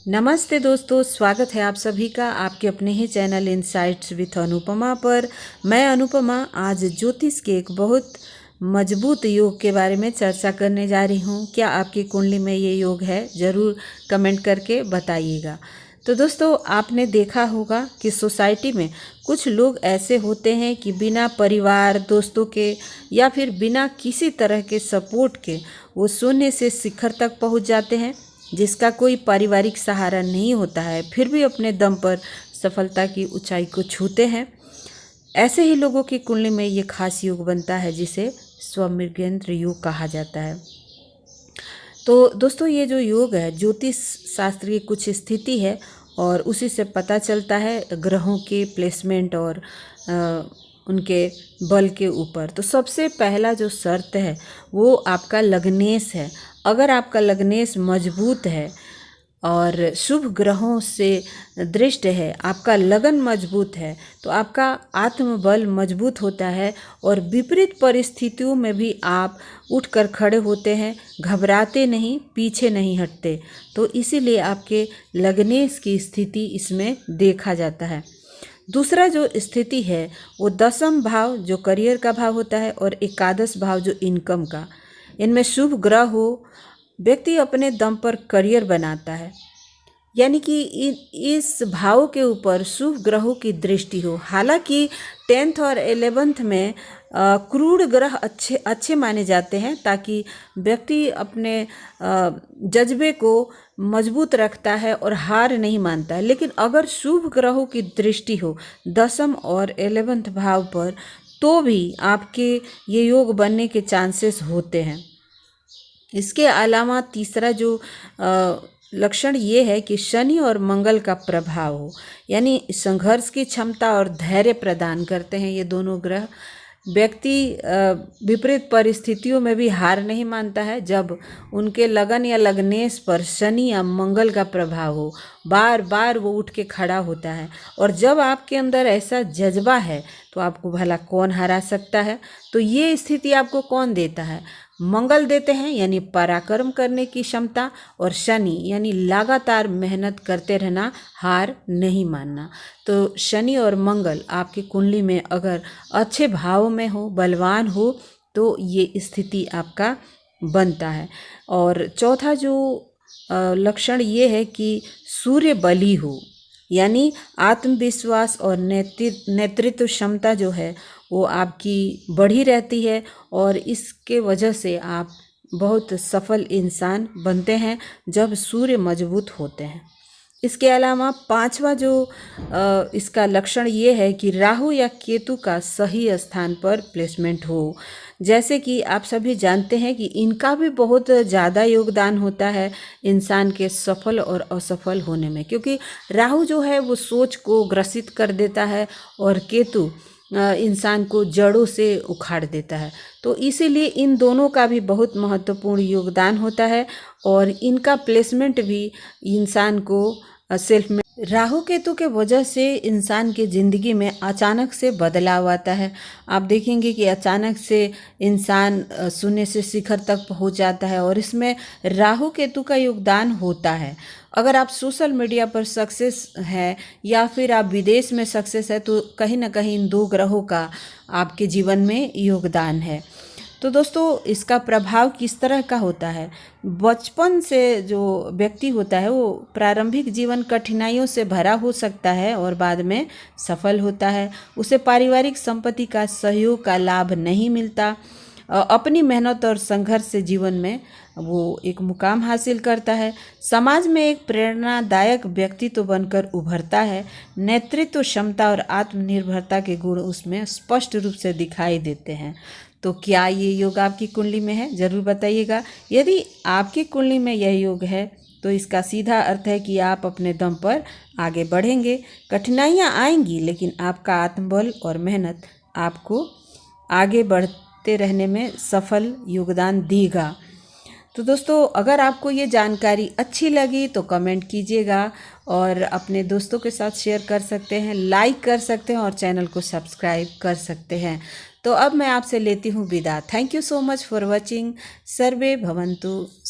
नमस्ते दोस्तों, स्वागत है आप सभी का आपके अपने ही चैनल इनसाइट्स विथ अनुपमा पर। मैं अनुपमा आज ज्योतिष के एक बहुत मजबूत योग के बारे में चर्चा करने जा रही हूँ। क्या आपकी कुंडली में ये योग है? ज़रूर कमेंट करके बताइएगा। तो दोस्तों, आपने देखा होगा कि सोसाइटी में कुछ लोग ऐसे होते हैं कि बिना परिवार दोस्तों के या फिर बिना किसी तरह के सपोर्ट के वो शून्य से शिखर तक पहुँच जाते हैं, जिसका कोई पारिवारिक सहारा नहीं होता है, फिर भी अपने दम पर सफलता की ऊंचाई को छूते हैं। ऐसे ही लोगों की कुंडली में ये खास योग बनता है जिसे स्वमृगयंत्र योग कहा जाता है। तो दोस्तों, ये जो योग है ज्योतिष शास्त्र की कुछ स्थिति है और उसी से पता चलता है ग्रहों के प्लेसमेंट और उनके बल के ऊपर। तो सबसे पहला जो शर्त है वो आपका लग्नेश है। अगर आपका लग्नेश मजबूत है और शुभ ग्रहों से दृष्ट है, आपका लगन मजबूत है, तो आपका आत्मबल मजबूत होता है और विपरीत परिस्थितियों में भी आप उठकर खड़े होते हैं, घबराते नहीं, पीछे नहीं हटते। तो इसीलिए आपके लग्नेश की स्थिति इसमें देखा जाता है। दूसरा जो स्थिति है वो दशम भाव जो करियर का भाव होता है और एकादश भाव जो इनकम का। इनमें शुभ ग्रह हो, व्यक्ति अपने दम पर करियर बनाता है, यानी कि इस भाव के ऊपर शुभ ग्रहों की दृष्टि हो। हालांकि 10th और 11th में क्रूर ग्रह अच्छे माने जाते हैं, ताकि व्यक्ति अपने जज्बे को मजबूत रखता है और हार नहीं मानता है। लेकिन अगर शुभ ग्रहों की दृष्टि हो दशम और 11th भाव पर, तो भी आपके ये योग बनने के चांसेस होते हैं। इसके अलावा तीसरा जो लक्षण ये है कि शनि और मंगल का प्रभाव हो, यानी संघर्ष की क्षमता और धैर्य प्रदान करते हैं ये दोनों ग्रह। व्यक्ति विपरीत परिस्थितियों में भी हार नहीं मानता है। जब उनके लगन या लग्नेश पर शनि या मंगल का प्रभाव हो, बार बार वो उठ के खड़ा होता है। और जब आपके अंदर ऐसा जज्बा है तो आपको भला कौन हरा सकता है? तो ये स्थिति आपको कौन देता है? मंगल देते हैं, यानी पराक्रम करने की क्षमता, और शनि यानी लगातार मेहनत करते रहना, हार नहीं मानना। तो शनि और मंगल आपकी कुंडली में अगर अच्छे भाव में हो, बलवान हो, तो ये स्थिति आपका बनता है। और चौथा जो लक्षण ये है कि सूर्य बली हो, यानी आत्मविश्वास और नेतृत्व क्षमता जो है वो आपकी बढ़ी रहती है और इसके वजह से आप बहुत सफल इंसान बनते हैं जब सूर्य मजबूत होते हैं। इसके अलावा पांचवा जो इसका लक्षण ये है कि राहु या केतु का सही स्थान पर प्लेसमेंट हो। जैसे कि आप सभी जानते हैं कि इनका भी बहुत ज़्यादा योगदान होता है इंसान के सफल और असफल होने में, क्योंकि राहु जो है वो सोच को ग्रसित कर देता है और केतु इंसान को जड़ों से उखाड़ देता है। तो इसीलिए इन दोनों का भी बहुत महत्वपूर्ण योगदान होता है और इनका प्लेसमेंट भी इंसान को सेल्फ में। राहु केतु के वजह से इंसान की ज़िंदगी में अचानक से बदलाव आता है। आप देखेंगे कि अचानक से इंसान शून्य से शिखर तक पहुंच जाता है और इसमें राहु केतु का योगदान होता है। अगर आप सोशल मीडिया पर सक्सेस है या फिर आप विदेश में सक्सेस है, तो कहीं ना कहीं इन दो ग्रहों का आपके जीवन में योगदान है। तो दोस्तों, इसका प्रभाव किस तरह का होता है? बचपन से जो व्यक्ति होता है वो प्रारंभिक जीवन कठिनाइयों से भरा हो सकता है और बाद में सफल होता है। उसे पारिवारिक संपत्ति का सहयोग का लाभ नहीं मिलता। अपनी मेहनत और संघर्ष से जीवन में वो एक मुकाम हासिल करता है। समाज में एक प्रेरणादायक व्यक्तित्व बनकर उभरता है। नेतृत्व क्षमता और आत्मनिर्भरता के गुण उसमें स्पष्ट रूप से दिखाई देते हैं। तो क्या ये योग आपकी कुंडली में है? ज़रूर बताइएगा। यदि आपकी कुंडली में यह योग है तो इसका सीधा अर्थ है कि आप अपने दम पर आगे बढ़ेंगे। कठिनाइयाँ आएंगी, लेकिन आपका आत्मबल और मेहनत आपको आगे बढ़ते रहने में सफल योगदान देगा। तो दोस्तों, अगर आपको ये जानकारी अच्छी लगी तो कमेंट कीजिएगा और अपने दोस्तों के साथ शेयर कर सकते हैं, लाइक कर सकते हैं और चैनल को सब्सक्राइब कर सकते हैं। तो अब मैं आपसे लेती हूँ विदा। Thank you so much for watching. सर्वे भवन्तु।